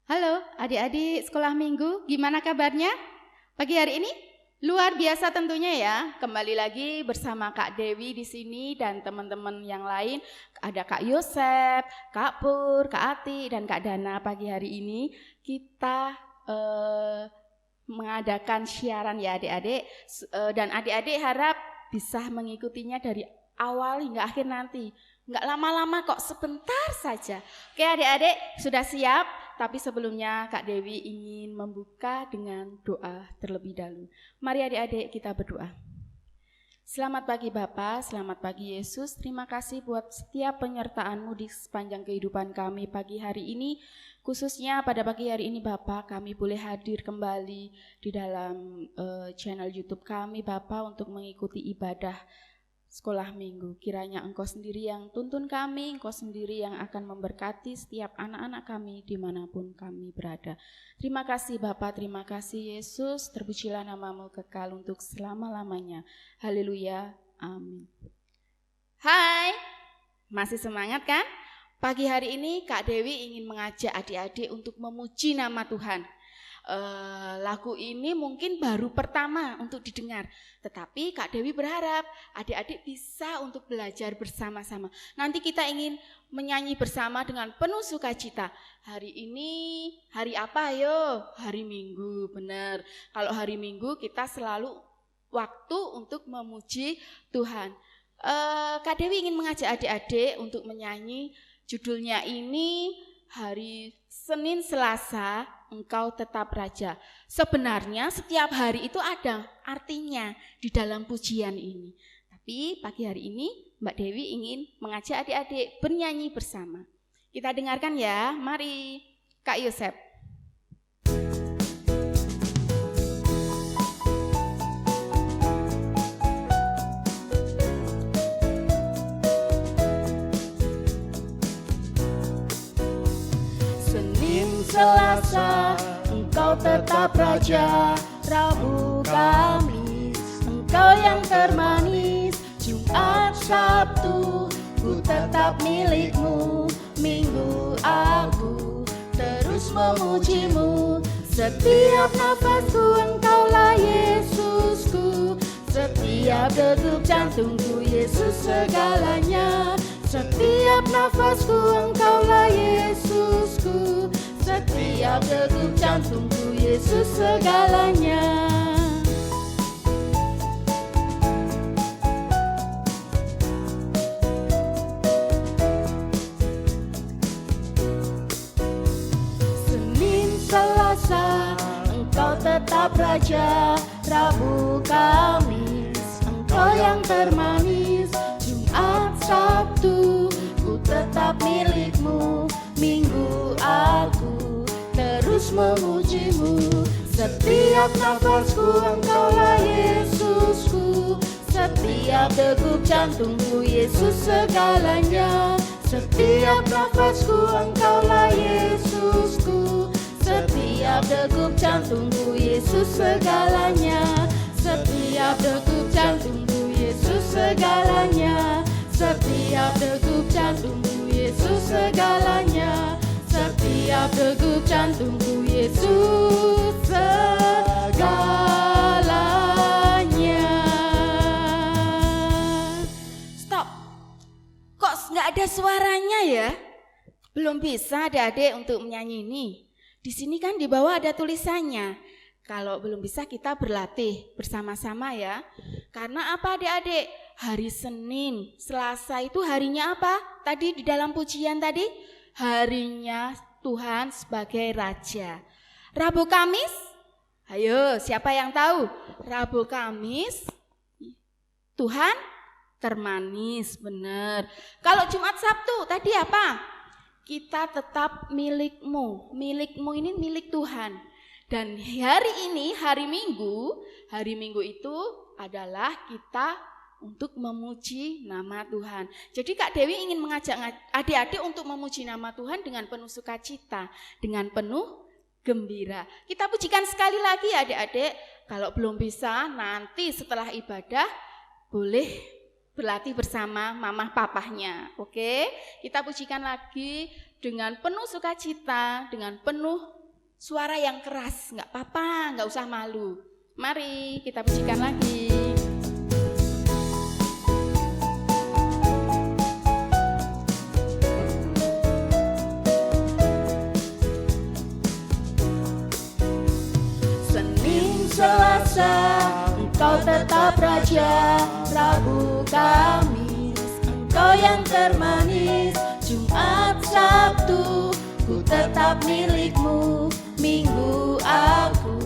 Halo adik-adik sekolah minggu, gimana kabarnya? Pagi hari ini? Luar biasa tentunya ya. Kembali lagi bersama Kak Dewi di sini dan teman-teman yang lain. Ada Kak Yosep, Kak Pur, Kak Ati, dan Kak Dana. Pagi hari ini kita mengadakan siaran ya adik-adik. Dan adik-adik harap bisa mengikutinya dari awal hingga akhir nanti. Enggak lama-lama kok, sebentar saja. Oke adik-adik, sudah siap? Tapi sebelumnya Kak Dewi ingin membuka dengan doa terlebih dahulu. Mari adik-adik kita berdoa. Selamat pagi Bapa, selamat pagi Yesus. Terima kasih buat setiap penyertaan-Mu di sepanjang kehidupan kami pagi hari ini. Khususnya pada pagi hari ini Bapa, kami boleh hadir kembali di dalam channel YouTube kami Bapa untuk mengikuti ibadah sekolah minggu. Kiranya Engkau sendiri yang tuntun kami, Engkau sendiri yang akan memberkati setiap anak-anak kami dimanapun kami berada. Terima kasih Bapa, terima kasih Yesus, terpujilah nama-Mu kekal untuk selama-lamanya. Haleluya, amin. Hai, masih semangat kan? Pagi hari ini Kak Dewi ingin mengajak adik-adik untuk memuji nama Tuhan. Lagu ini mungkin baru pertama untuk didengar, tetapi Kak Dewi berharap adik-adik bisa untuk belajar bersama-sama. Nanti kita ingin menyanyi bersama dengan penuh sukacita. Hari ini hari apa yo? Hari Minggu, benar. Kalau hari Minggu kita selalu waktu untuk memuji Tuhan. Kak Dewi ingin mengajak adik-adik untuk menyanyi. Judulnya ini hari Senin Selasa Engkau tetap Raja. Sebenarnya setiap hari itu ada artinya di dalam pujian ini. Tapi pagi hari ini Mbak Dewi ingin mengajak adik-adik bernyanyi bersama. Kita dengarkan ya, mari Kak Yosep. Selasa, Engkau tetap Raja. Rabu, Kamis, Engkau yang termanis. Jumat, Sabtu, ku tetap milik-Mu. Minggu, aku terus memuji-Mu. Setiap nafasku Engkaulah Yesusku. Setiap degup jantungku Yesus segalanya. Setiap nafasku Engkaulah Yesusku. Setiap degup jantungku Yesus segalanya. Senin Selasa Engkau tetap Raja. Rabu Kamis Engkau yang termanis. Jumat Sabtu ku tetap milik-Mu. Minggu aku terus memuji-Mu. Setiap nafasku Engkaulah Yesusku. Setiap degup jantungku Yesus segalanya. Setiap nafasku Engkaulah Yesusku. Setiap degup jantungku Yesus segalanya. Setiap degup jantungku Yesus segalanya. Setiap degup jantungku Yesus segalanya. Setiap degup jantungku Yesus segalanya. Stop. Kok nggak ada suaranya ya? Belum bisa adik-adik untuk menyanyi ini. Di sini kan di bawah ada tulisannya. Kalau belum bisa kita berlatih bersama-sama ya. Karena apa adik-adik? Hari Senin, Selasa itu harinya apa? Tadi di dalam pujian tadi, harinya Tuhan sebagai Raja. Rabu Kamis, ayo siapa yang tahu? Rabu Kamis, Tuhan termanis, benar. Kalau Jumat Sabtu tadi apa? Kita tetap milik-Mu. Milik-Mu ini milik Tuhan. Dan hari ini, hari Minggu itu adalah kita untuk memuji nama Tuhan. Jadi Kak Dewi ingin mengajak adik-adik untuk memuji nama Tuhan dengan penuh sukacita, dengan penuh gembira. Kita pujikan sekali lagi adik-adik. Kalau belum bisa, nanti setelah ibadah boleh berlatih bersama mamah papahnya. Oke? Kita pujikan lagi dengan penuh sukacita, dengan penuh suara yang keras, nggak apa-apa, nggak usah malu. Mari kita pujikan lagi. Senin, Selasa, Engkau tetap Raja. Rabu, Kamis, Engkau yang termanis. Jumat, Sabtu, ku tetap milikmu. Minggu aku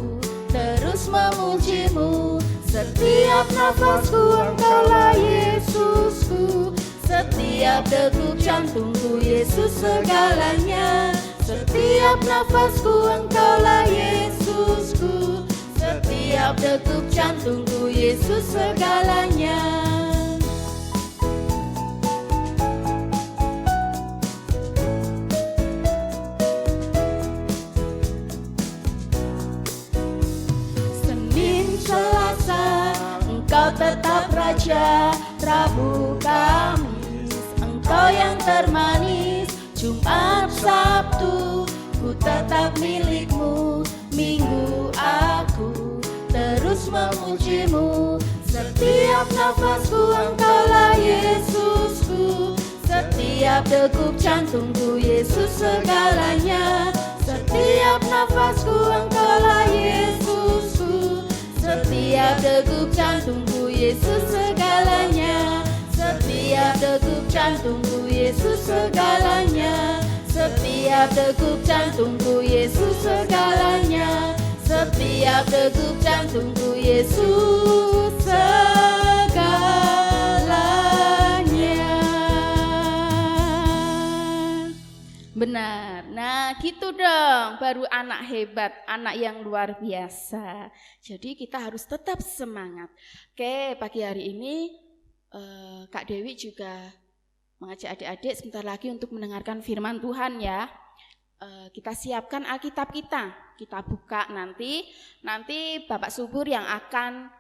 terus memujimu. Setiap nafasku Engkaulah Yesusku. Setiap degup jantungku Yesus segalanya. Setiap nafasku Engkaulah Yesusku. Setiap degup jantungku Yesus segalanya. Senin, Selasa, Engkau tetap Raja. Rabu, Kamis, Engkau yang termanis. Jumat, Sabtu, ku tetap milikmu. Minggu aku terus memujimu. Setiap nafasku Engkaulah Yesusku. Setiap degup jantungku Yesus segalanya. Setiap nafasku Engkaulah Yesusku. Setiap degup jantungku Yesus segalanya. Setiap degup jantungku Yesus segalanya. Setiap degup jantungku Yesus segalanya. Setiap degup jantungku Yesus segalanya. Benar. Nah, gitu dong. Baru anak hebat, anak yang luar biasa. Jadi kita harus tetap semangat. Oke, pagi hari ini Kak Dewi juga mengajak adik-adik sebentar lagi untuk mendengarkan firman Tuhan ya. Kita siapkan Alkitab kita buka nanti Bapak Subur yang akan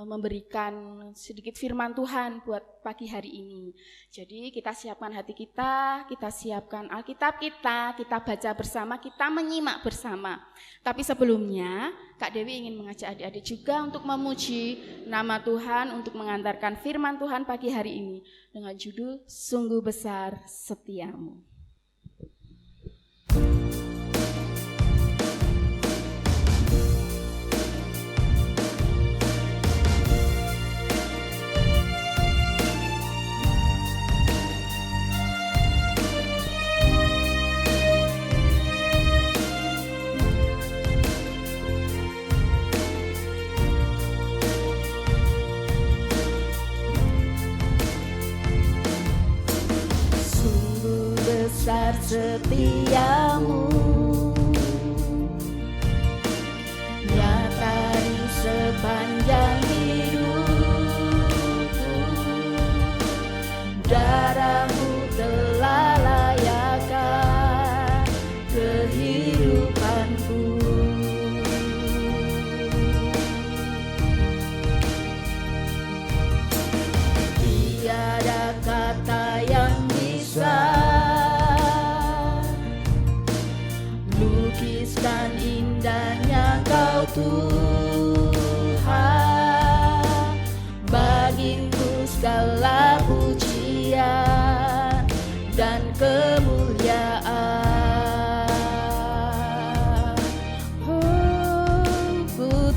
memberikan sedikit firman Tuhan buat pagi hari ini. Jadi kita siapkan hati kita siapkan Alkitab kita baca bersama, kita menyimak bersama. Tapi sebelumnya Kak Dewi ingin mengajak adik-adik juga untuk memuji nama Tuhan, untuk mengantarkan firman Tuhan pagi hari ini dengan judul Sungguh Besar Setiamu. Besar setiamu, nyata di sepanjang hidupku. Darahmu telah layakkan kehidupanku. Tiada kata yang bisa lukiskan indahnya Kau Tuhan. Bagiku segala pujian dan kemuliaan. Ku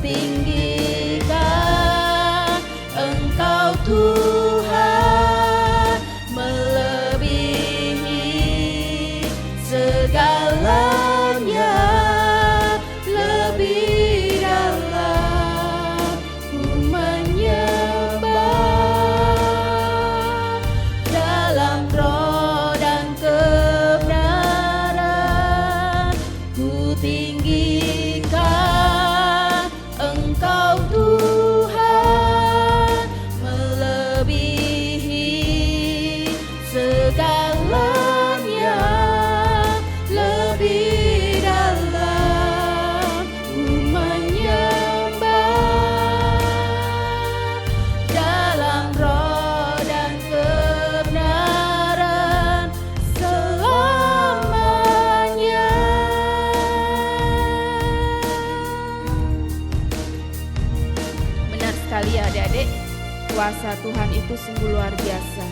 tinggikan Engkau Tuhan, melebihi segalanya, lebih dalam sekali ya adik-adik, kuasa Tuhan itu sungguh luar biasa.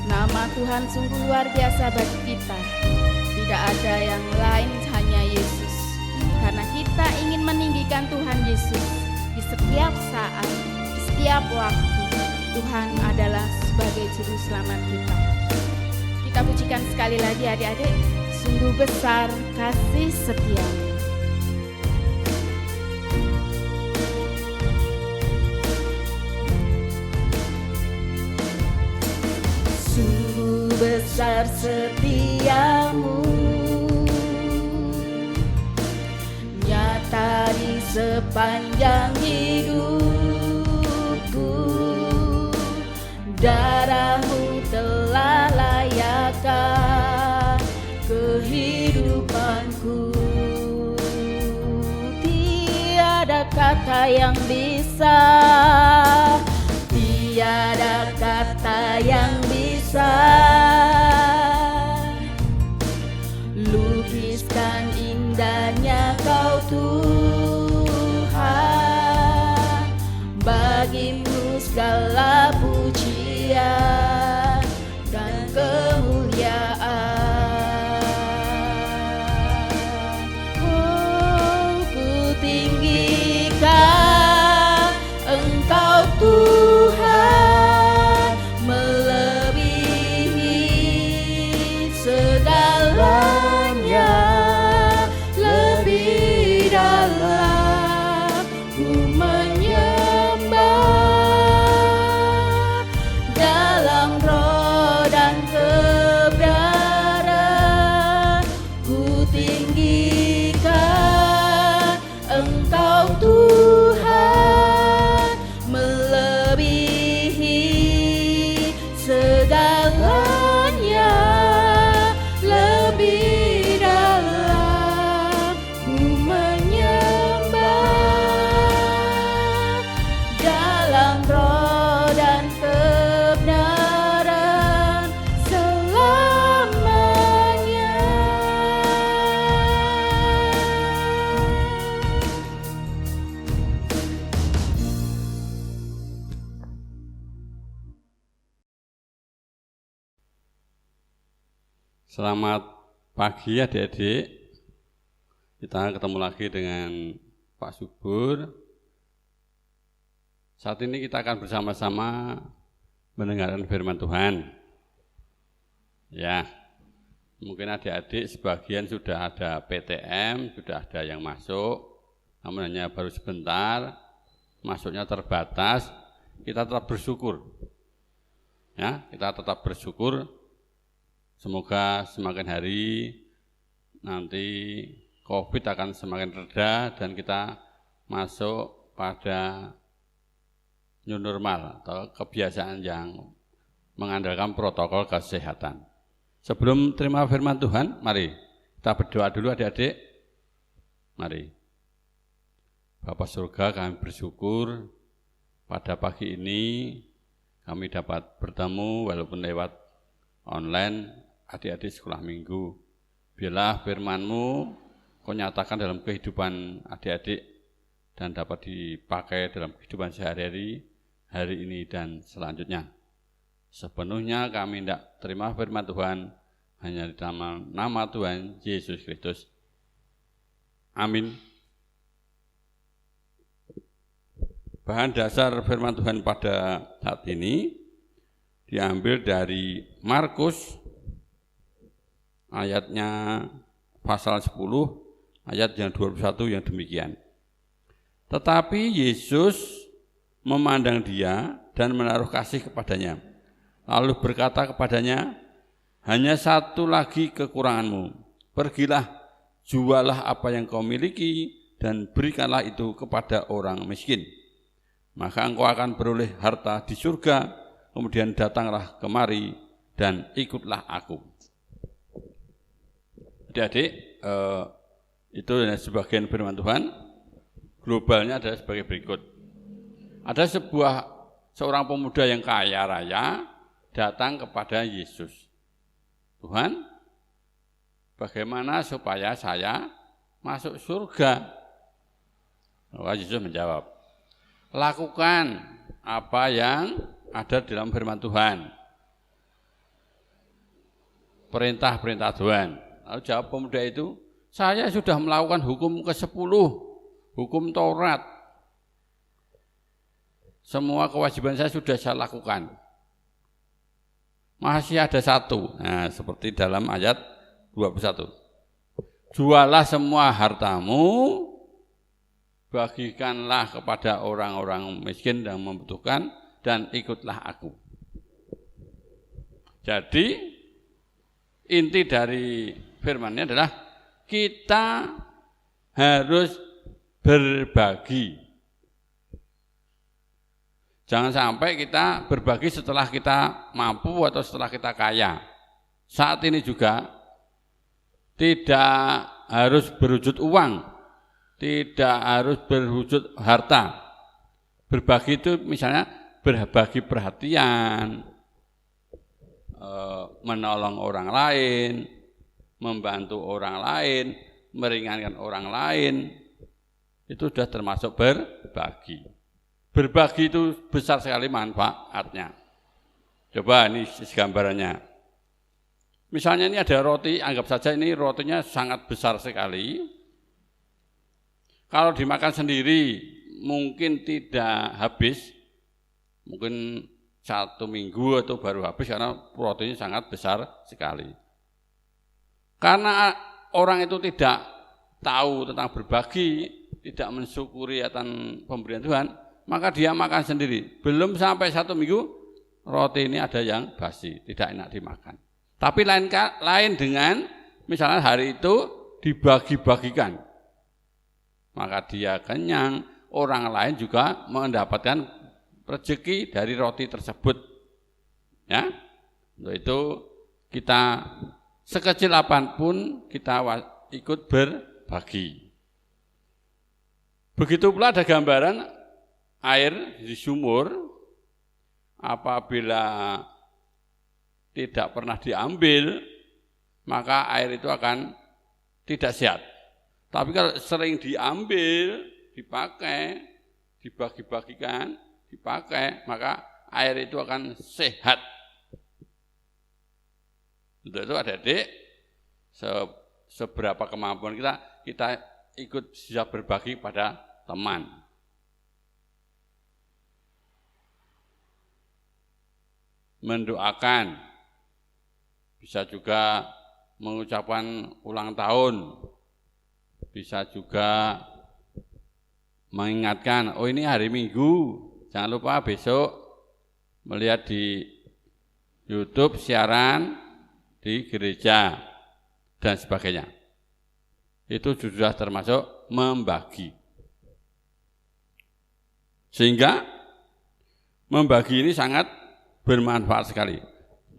Nama Tuhan sungguh luar biasa bagi kita. Tidak ada yang lain, hanya Yesus. Karena kita ingin meninggikan Tuhan Yesus di setiap saat, di setiap waktu. Tuhan adalah sebagai juru selamat kita. Kita pujikan sekali lagi adik-adik, sungguh besar kasih setia-Mu. Sungguh besar setiamu, nyata di sepanjang hidupku. Darah-Mu telah layakkan kehidupanku. Tiada kata yang bisa, tiada kata yang bisa lukiskan indahnya Kau Tuhan. Bagimu segala pujian dan kemuliaan. Oh, ku tinggikan Engkau Tuhan, melebihi segalanya, lebih dalam ku menyembah, dalam roh dan kebenaran ku tinggikan Engkau Tuhan, melebihi segalanya, lebih dalam ku menyembah, dalam roh dan kebenaran selamanya. Selamat pagi adik-adik. Kita ketemu lagi dengan Pak Subur. Saat ini kita akan bersama-sama mendengarkan firman Tuhan. Ya, mungkin adik-adik sebagian sudah ada PTM, sudah ada yang masuk, namun hanya baru sebentar, masuknya terbatas. Kita tetap bersyukur. Ya, kita tetap bersyukur. Semoga semakin hari nanti COVID akan semakin reda dan kita masuk pada new normal atau kebiasaan yang mengandalkan protokol kesehatan. Sebelum terima firman Tuhan, mari kita berdoa dulu adik-adik. Mari. Bapa surga, kami bersyukur pada pagi ini kami dapat bertemu walaupun lewat online adik-adik sekolah minggu. Biarlah firman-Mu Kau nyatakan dalam kehidupan adik-adik dan dapat dipakai dalam kehidupan sehari-hari, hari ini dan selanjutnya. Sepenuhnya kami hendak terima firman Tuhan hanya di dalam nama Tuhan Yesus Kristus. Amin. Bahan dasar firman Tuhan pada saat ini diambil dari Markus ayatnya pasal 10 ayat yang 21 yang demikian. Tetapi Yesus memandang dia dan menaruh kasih kepadanya, lalu berkata kepadanya, hanya satu lagi kekuranganmu, pergilah, jualah apa yang kau miliki dan berikanlah itu kepada orang miskin, maka engkau akan beroleh harta di surga, kemudian datanglah kemari dan ikutlah aku. Adik-adik, itu sebagian firman Tuhan. Globalnya adalah sebagai berikut. Ada seorang pemuda yang kaya raya datang kepada Yesus. Tuhan, bagaimana supaya saya masuk surga? Maka Yesus menjawab, lakukan apa yang ada dalam firman Tuhan. Perintah-perintah Tuhan. Lalu jawab pemuda itu, saya sudah melakukan hukum ke-10, hukum Taurat. Semua kewajiban saya sudah saya lakukan. Masih ada satu. Nah, seperti dalam ayat 21. Jualah semua hartamu, bagikanlah kepada orang-orang miskin dan membutuhkan, dan ikutlah aku. Jadi, inti dari firman-Nya adalah kita harus berbagi. Jangan sampai kita berbagi setelah kita mampu atau setelah kita kaya. Saat ini juga tidak harus berwujud uang, tidak harus berwujud harta. Berbagi itu misalnya berbagi perhatian, menolong orang lain, membantu orang lain, meringankan orang lain, itu sudah termasuk berbagi. Berbagi itu besar sekali manfaatnya. Coba ini gambarannya. Misalnya ini ada roti, anggap saja ini rotinya sangat besar sekali. Kalau dimakan sendiri mungkin tidak habis, mungkin 1 minggu atau baru habis karena rotinya sangat besar sekali. Karena orang itu tidak tahu tentang berbagi, tidak mensyukuri atas pemberian Tuhan, maka dia makan sendiri. Belum sampai 1 minggu, roti ini ada yang basi, tidak enak dimakan. Tapi lain dengan misalnya hari itu dibagi-bagikan, maka dia kenyang, orang lain juga mendapatkan rezeki dari roti tersebut. Ya, untuk itu kita sekecil apapun kita ikut berbagi. Begitu pula ada gambaran air di sumur, apabila tidak pernah diambil, maka air itu akan tidak sehat. Tapi kalau sering diambil, dipakai, dibagi-bagikan, dipakai, maka air itu akan sehat. Untuk itu adik-adik, seberapa kemampuan kita ikut bisa berbagi pada teman. Mendoakan, bisa juga mengucapkan ulang tahun, bisa juga mengingatkan, oh ini hari Minggu, jangan lupa besok melihat di YouTube siaran di gereja dan sebagainya. Itu sudah termasuk membagi. Sehingga membagi ini sangat bermanfaat sekali.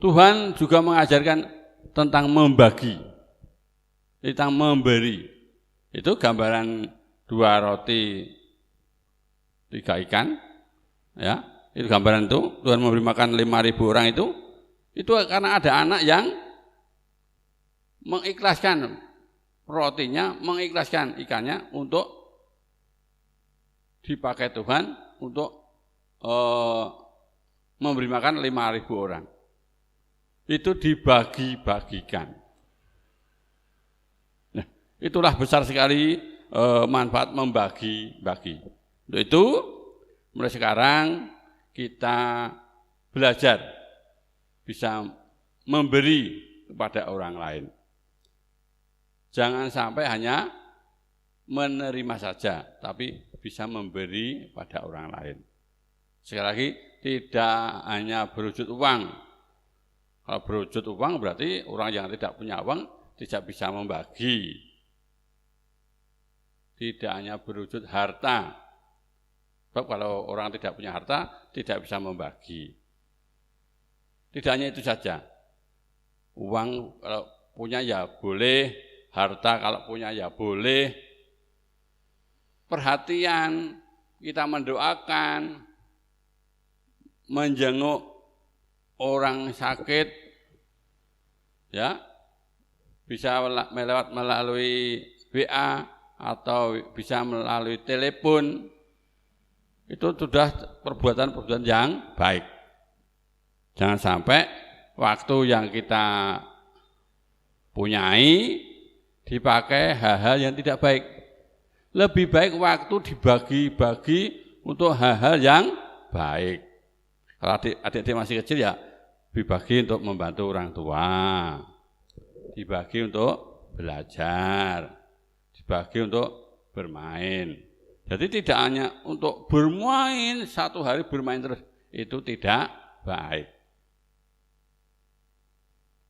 Tuhan juga mengajarkan tentang membagi, tentang memberi. Itu gambaran 2 roti 3 ikan, ya. Itu gambaran itu Tuhan memberi makan 5.000 orang itu karena ada anak yang mengikhlaskan rotinya, mengikhlaskan ikannya untuk dipakai Tuhan untuk memberi makan 5.000 orang. Itu dibagi-bagikan. Nah, itulah besar sekali manfaat membagi-bagi. Untuk itu, mulai sekarang kita belajar bisa memberi kepada orang lain. Jangan sampai hanya menerima saja, tapi bisa memberi pada orang lain. Sekali lagi, tidak hanya berwujud uang. Kalau berwujud uang berarti orang yang tidak punya uang tidak bisa membagi. Tidak hanya berwujud harta. Sebab kalau orang tidak punya harta tidak bisa membagi. Tidak hanya itu saja. Uang kalau punya ya boleh, harta kalau punya ya boleh. Perhatian, kita mendoakan, menjenguk orang sakit, ya, bisa melalui WA atau bisa melalui telepon, itu sudah perbuatan-perbuatan yang baik. Jangan sampai waktu yang kita punyai dipakai hal-hal yang tidak baik. Lebih baik waktu dibagi-bagi untuk hal-hal yang baik. Kalau adik-adik masih kecil ya dibagi untuk membantu orang tua, dibagi untuk belajar, dibagi untuk bermain. Jadi tidak hanya untuk bermain, satu hari bermain terus, itu tidak baik.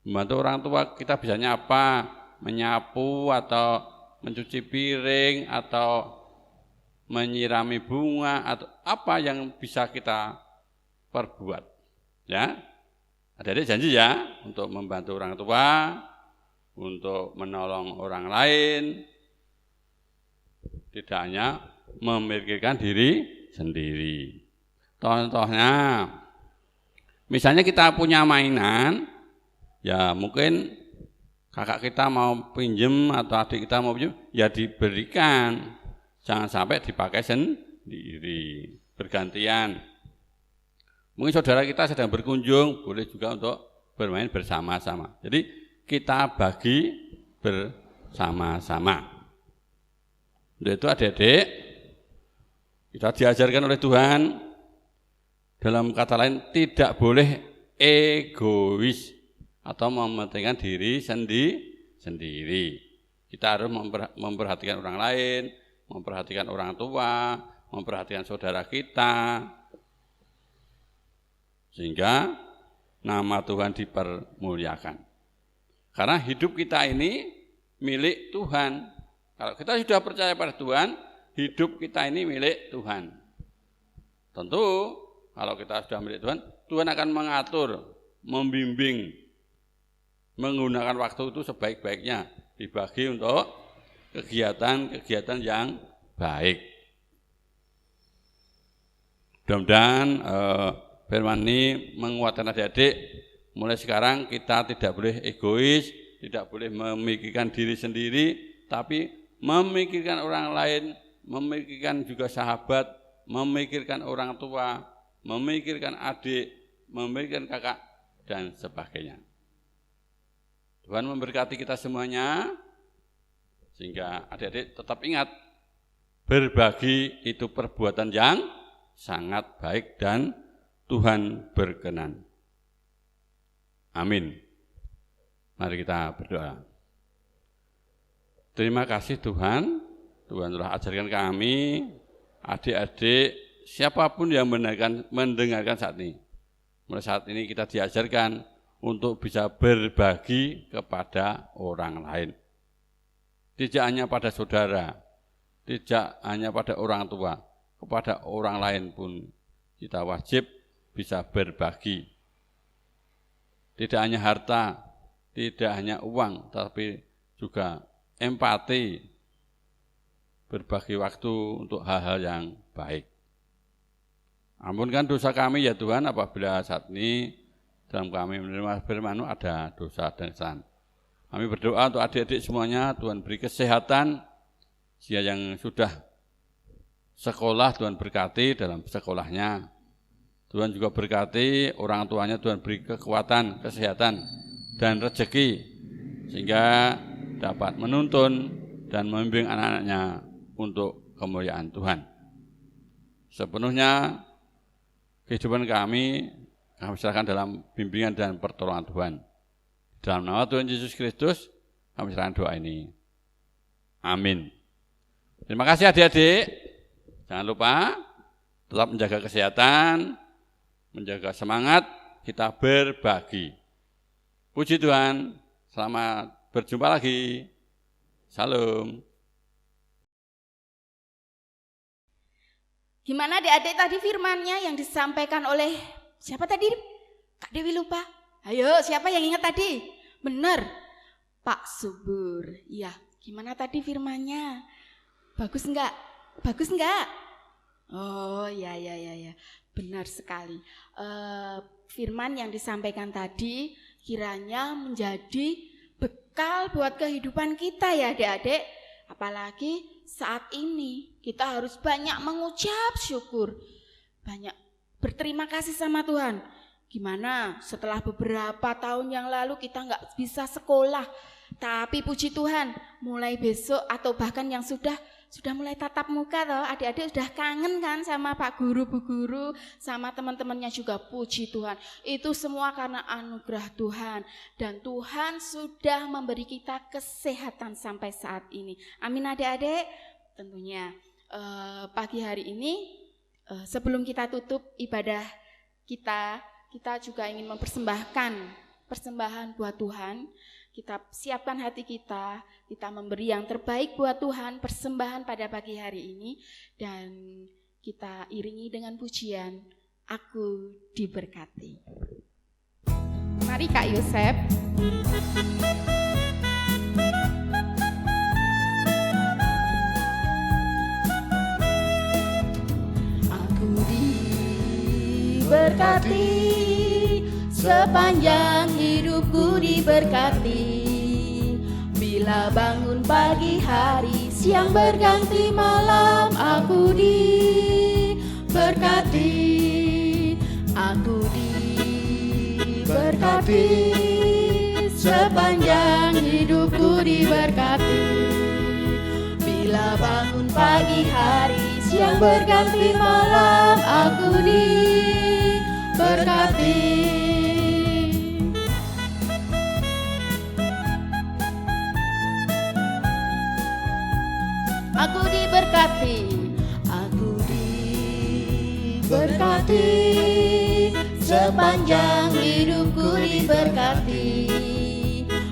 Membantu orang tua kita bisa nyapa, menyapu atau mencuci piring atau menyirami bunga atau apa yang bisa kita perbuat. Ya, adik-adik janji ya untuk membantu orang tua, untuk menolong orang lain, tidak hanya memikirkan diri sendiri. Contohnya, misalnya kita punya mainan, ya mungkin kakak kita mau pinjem atau adik kita mau pinjem, ya diberikan. Jangan sampai dipakai sendiri, bergantian. Mungkin saudara kita sedang berkunjung, boleh juga untuk bermain bersama-sama. Jadi kita bagi bersama-sama. Untuk itu adik-adik, kita diajarkan oleh Tuhan, dalam kata lain tidak boleh egois atau mementingkan diri sendiri. Kita harus memperhatikan orang lain, memperhatikan orang tua, memperhatikan saudara kita, sehingga nama Tuhan dipermuliakan. Karena hidup kita ini milik Tuhan. Kalau kita sudah percaya pada Tuhan, hidup kita ini milik Tuhan. Tentu kalau kita sudah milik Tuhan, Tuhan akan mengatur, membimbing, menggunakan waktu itu sebaik-baiknya, dibagi untuk kegiatan-kegiatan yang baik. Mudah-mudahan firman ini menguatkan adik-adik, mulai sekarang kita tidak boleh egois, tidak boleh memikirkan diri sendiri, tapi memikirkan orang lain, memikirkan juga sahabat, memikirkan orang tua, memikirkan adik, memikirkan kakak, dan sebagainya. Tuhan memberkati kita semuanya, sehingga adik-adik tetap ingat, berbagi itu perbuatan yang sangat baik dan Tuhan berkenan. Amin. Mari kita berdoa. Terima kasih Tuhan, Tuhan telah ajarkan kami, adik-adik, siapapun yang mendengarkan saat ini. Mulai saat ini kita diajarkan untuk bisa berbagi kepada orang lain. Tidak hanya pada saudara, tidak hanya pada orang tua, kepada orang lain pun kita wajib bisa berbagi. Tidak hanya harta, tidak hanya uang, tapi juga empati, berbagi waktu untuk hal-hal yang baik. Ampunkan dosa kami ya Tuhan, apabila saat ini dalam kami menerima firman-Mu ada dosa dan kesalahan. Kami berdoa untuk adik-adik semuanya, Tuhan beri kesehatan. Siapa yang sudah sekolah, Tuhan berkati dalam sekolahnya. Tuhan juga berkati orang tuanya, Tuhan beri kekuatan, kesehatan, dan rezeki, sehingga dapat menuntun dan membimbing anak-anaknya untuk kemuliaan Tuhan. Sepenuhnya kehidupan kami serahkan dalam bimbingan dan pertolongan Tuhan. Dalam nama Tuhan Yesus Kristus, kami serahkan doa ini. Amin. Terima kasih adik-adik. Jangan lupa tetap menjaga kesehatan, menjaga semangat, kita berbagi. Puji Tuhan, selamat berjumpa lagi. Salam. Gimana adik-adik tadi firmannya yang disampaikan oleh siapa tadi? Kak Dewi lupa. Ayo, siapa yang ingat tadi? Benar, Pak Subur. Iya, gimana tadi firmannya? Bagus enggak? Bagus enggak? Oh, ya. Benar sekali. Firman yang disampaikan tadi kiranya menjadi bekal buat kehidupan kita ya adik-adik. Apalagi saat ini kita harus banyak mengucap syukur, banyak berterima kasih sama Tuhan. Gimana setelah beberapa tahun yang lalu kita nggak bisa sekolah, tapi puji Tuhan mulai besok atau bahkan yang sudah mulai tatap muka toh, adik-adik sudah kangen kan sama Pak Guru, Bu Guru, sama teman-temannya juga, puji Tuhan. Itu semua karena anugerah Tuhan, dan Tuhan sudah memberi kita kesehatan sampai saat ini. Amin adik-adik. Tentunya pagi hari ini sebelum kita tutup ibadah kita juga ingin mempersembahkan persembahan buat Tuhan. Kita siapkan hati kita memberi yang terbaik buat Tuhan, persembahan pada pagi hari ini, dan kita iringi dengan pujian, Aku Diberkati. Mari Kak Yosep. Aku diberkati, sepanjang hidupku diberkati. Bila bangun pagi hari, siang berganti malam, aku diberkati. Aku diberkati, sepanjang hidupku diberkati. Bila bangun pagi hari, siang berganti malam, aku diberkati. Aku diberkati, aku diberkati, sepanjang hidupku diberkati.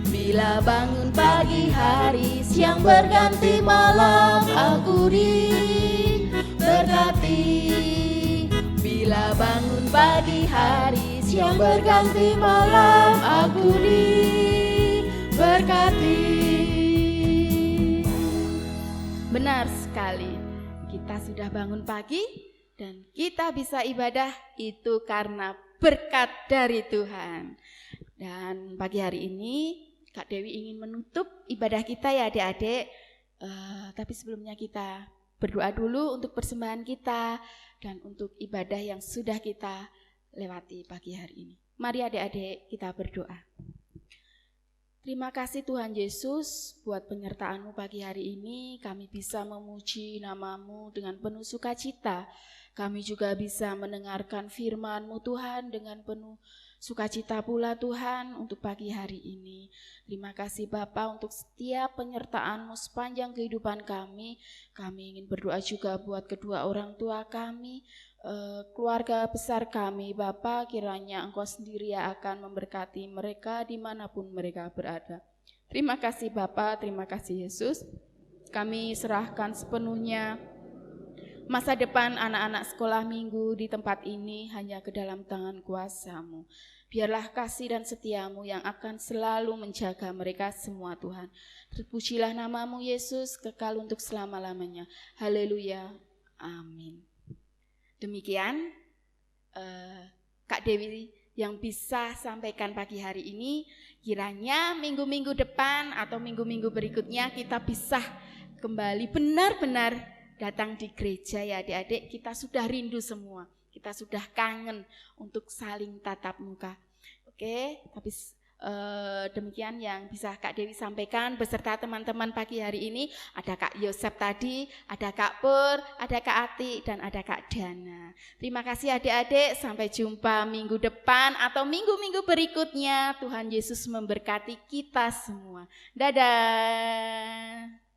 Bila bangun pagi hari, siang berganti malam, aku diberkati. Bila bangun pagi hari, siang berganti malam, aku diberkati. Benar sekali, kita sudah bangun pagi dan kita bisa ibadah itu karena berkat dari Tuhan. Dan pagi hari ini Kak Dewi ingin menutup ibadah kita ya adik-adik. Tapi sebelumnya kita berdoa dulu untuk persembahan kita dan untuk ibadah yang sudah kita lewati pagi hari ini. Mari adik-adik kita berdoa. Terima kasih Tuhan Yesus buat penyertaan-Mu pagi hari ini. Kami bisa memuji nama-Mu dengan penuh sukacita. Kami juga bisa mendengarkan firman-Mu Tuhan dengan penuh sukacita pula Tuhan untuk pagi hari ini. Terima kasih Bapa untuk setiap penyertaan-Mu sepanjang kehidupan kami. Kami ingin berdoa juga buat kedua orang tua kami, keluarga besar kami. Bapa, kiranya Engkau sendiri yang akan memberkati mereka dimanapun mereka berada. Terima kasih Bapa, terima kasih Yesus. Kami serahkan sepenuhnya masa depan anak-anak sekolah minggu di tempat ini hanya ke dalam tangan kuasa-Mu. Biarlah kasih dan setia-Mu yang akan selalu menjaga mereka semua Tuhan. Terpujilah nama-Mu Yesus, kekal untuk selama-lamanya. Haleluya, amin. Demikian Kak Dewi yang bisa sampaikan pagi hari ini. Kiranya minggu-minggu depan atau minggu-minggu berikutnya kita bisa kembali benar-benar datang di gereja ya adik-adik. Kita sudah rindu semua, kita sudah kangen untuk saling tatap muka. Oke, tapi demikian yang bisa Kak Dewi sampaikan beserta teman-teman pagi hari ini. Ada Kak Yosep tadi, ada Kak Pur, ada Kak Ati, dan ada Kak Dana. Terima kasih adik-adik, sampai jumpa minggu depan atau minggu-minggu berikutnya. Tuhan Yesus memberkati kita semua. Dadah.